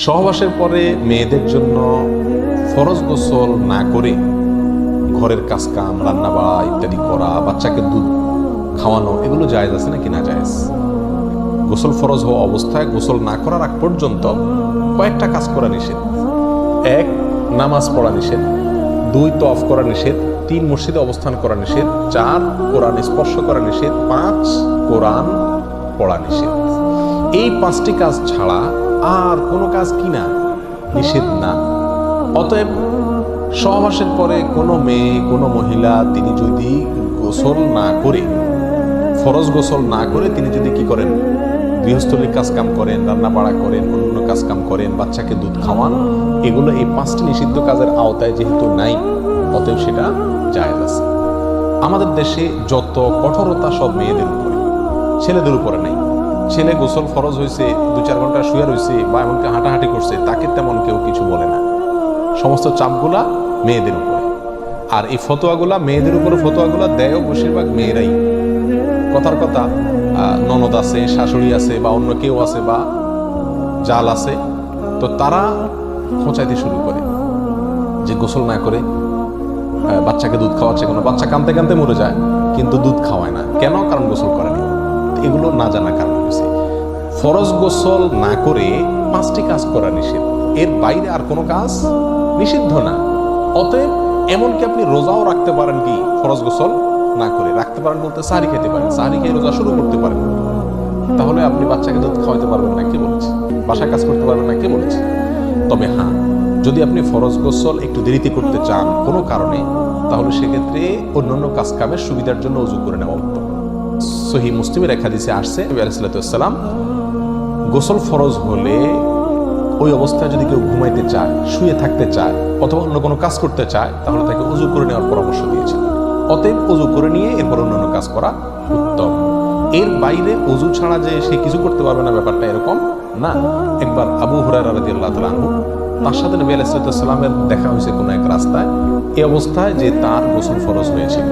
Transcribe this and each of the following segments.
সহবাসের পরে মেয়েদের জন্য ফরজ গোসল না করে ঘরের কাজকাম, রান্না বাড়া ইত্যাদি করা, বাচ্চাকে দুধ খাওয়ানো, এগুলো জায়েজ আছে নাকি না জায়েজ? গোসল ফরজ হওয়া অবস্থায় গোসল না করার আগ পর্যন্ত কয়েকটা কাজ করা নিষেধ। 1, নামাজ পড়া নিষেধ। 2, তওয়াফ করা নিষেধ। 3, মসজিদে অবস্থান করা নিষেধ। 4, কোরআন স্পর্শ করা নিষেধ। 5, কোরআন পড়া নিষেধ। এই 5টি কাজ ছাড়া আর কোনো কাজ কিনা নিষেধ না। অতএব সহবাসের পরে কোনো মেয়ে, কোনো মহিলা তিনি যদি গোসল না করে, ফরজ গোসল না করে তিনি যদি কি করেন, গৃহস্থলীর কাজকাম করেন, রান্না বাড়া করেন, অন্য কাজকাম করেন, বাচ্চাকে দুধ খাওয়ান, এগুলো এই 5টি নিষিদ্ধ কাজের আওতায় যেহেতু নাই, অতএব সেটা জায়েজ আছে। আমাদের দেশে যত কঠোরতা সব মেয়েদের উপরে, ছেলেদের উপরে নাই। ছেলে গোসল ফরজ হয়েছে, 2-4 ঘন্টা শুয়ে রয়েছে বা এমনকি হাঁটাহাঁটি করছে, তাকে তেমন কেউ কিছু বলে না। সমস্ত চাপগুলা মেয়েদের উপরে। আর এই ফতোয়াগুলা মেয়েদের উপরে, ফতোয়াগুলা দেয়ও বেশিরভাগ মেয়েরাই। কথার কথা, ননদ আছে, শাশুড়ি আছে বা অন্য কেউ আছে বা জাল আছে, তো তারা খোঁচাইতে শুরু করে যে গোসল না করে বাচ্চাকে দুধ খাওয়াচ্ছে। কোনো বাচ্চা কাঁদতে কাঁদতে মরে যায় কিন্তু দুধ খাওয়ায় না, কেন? কারণ গোসল করেনি। এগুলো না জানা কারণ হয়েছে। ফরজ গোসল না করে 5টি কাজ করা নিষেধ, এর বাইরে আর কোনো কাজ নিষিদ্ধ না। অতএব এমনকি আপনি রোজাও রাখতে পারেন কি ফরজ গোসল না করে? রাখতে পারেন বলতে সাহরি খেতে পারেন, সাহরি খেয়ে রোজা শুরু করতে পারেন। তাহলে আপনি বাচ্চাকে দুধ খাওয়াতে পারবেন না, কে বলেছে? বাসায় কাজ করতে পারবেন না, কে বলেছে? তবে হ্যাঁ, যদি আপনি ফরজ গোসল একটু দেরিতে করতে চান কোনো কারণে, তাহলে সেক্ষেত্রে অন্যান্য কাজ কামের সুবিধার জন্য ওযু করে নেওয়া উত্তম। সহিহ মুসলিমের এক হাদিসে আসছে, নবী আলাইহিস সালাতু ওয়াস সালাম গোসল ফরজ হলে ওই অবস্থায় যদি কেউ ঘুমাইতে চায়, শুয়ে থাকতে চায় অথবা অন্য কোনো কাজ করতে চায়, তাহলে তাকে ওযু করে নেওয়ার পরামর্শ দিয়েছেন। অতএব ওযু করে নিয়ে এরপর অন্যান্য কাজ করা উত্তম। এর বাইরে ওযু ছাড়া যে সে কিছু করতে পারবে না, ব্যাপারটা এরকম না। একবার আবু হুরায়রা রাদিয়াল্লাহু তাআলা আনহু, তার সাথে নবী আলাইহিস সালাতু ওয়াস সালামের দেখা হয়েছে কোনো এক রাস্তায়, এই অবস্থায় যে তার গোসল ফরজ হয়েছিল।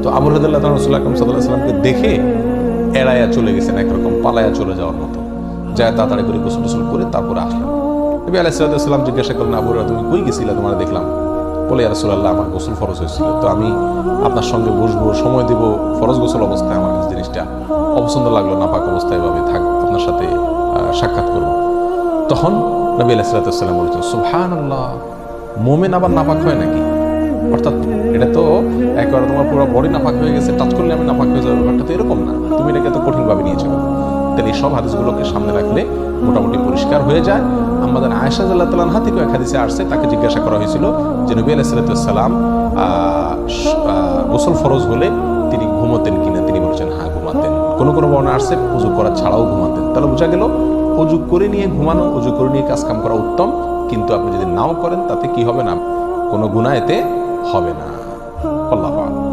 তো আবু হুরায়রা রাদিয়াল্লাহু তাআলা রাসূল আকরাম সাল্লাল্লাহু আলাইহি ওয়াসাল্লামকে দেখে এড়াইয়া চলে গেছেন, একরকম পালাইয়া চলে যাওয়ার মতো। যায় তাড়াতাড়ি করে গোসল টোসল করে তারপরে আসলাম। নবী আলাইহিস সালাতু ওয়াস সালাম জিজ্ঞাসা করলেন, আবু হুরায়রা তুমি কই গেছিলে? তোমার দেখলাম। বলে, ইয়া রাসূলুল্লাহ, আমার গোসল ফরজ হয়েছিল, তো আমি আপনার সঙ্গে বসবো, সময় দেব, ফরজ গোসল অবস্থায় আমার কাছে জিনিসটা অপছন্দ লাগলো, নাপাক অবস্থায় ভাবে থাক, আপনার সাথে সাক্ষাৎ করব। তখন নবী আলাইহিস সালাতু ওয়াস সালাম বলেছেন, সুবহানাল্লাহ, মুমিন আবার নাপাক হয় নাকি? অর্থাৎ এটা তো একেবারে তোমার পুরো বডি নাপাক হয়ে গেছে, টাচ করলে আমি নাপাক হয়ে যাবো, ব্যাপারটা তো এরকম না, তুমি এটাকে এত কঠিনভাবে নিয়েছো। তাহলে এই সব হাদিসগুলোকে সামনে রাখলে মোটামুটি পরিষ্কার হয়ে যায়। আমাদের আয়েশা রাদিয়াল্লাহু তাআলা আনহা থেকে এক হাদিসে আসছে, তাকে জিজ্ঞাসা করা হয়েছিল যে নবী আলাইহিস সালাতু ওয়াস সালাম গোসল ফরজ হলে তিনি ঘুমাতেন কিনা? তিনি বলেছেন হ্যাঁ, ঘুমাতেন। কোনো কোনো বর্ণনা আসছে ওযু করা ছাড়াও ঘুমাতেন। তাহলে বোঝা গেল ওযু করে নিয়ে ঘুমানো, ওযু করে নিয়ে কাজ কাম করা উত্তম। কিন্তু আপনি যদি নাও করেন তাতে কি হবে না, কোনো গুনাহ এতে হবে না। আল্লাহু আকবার।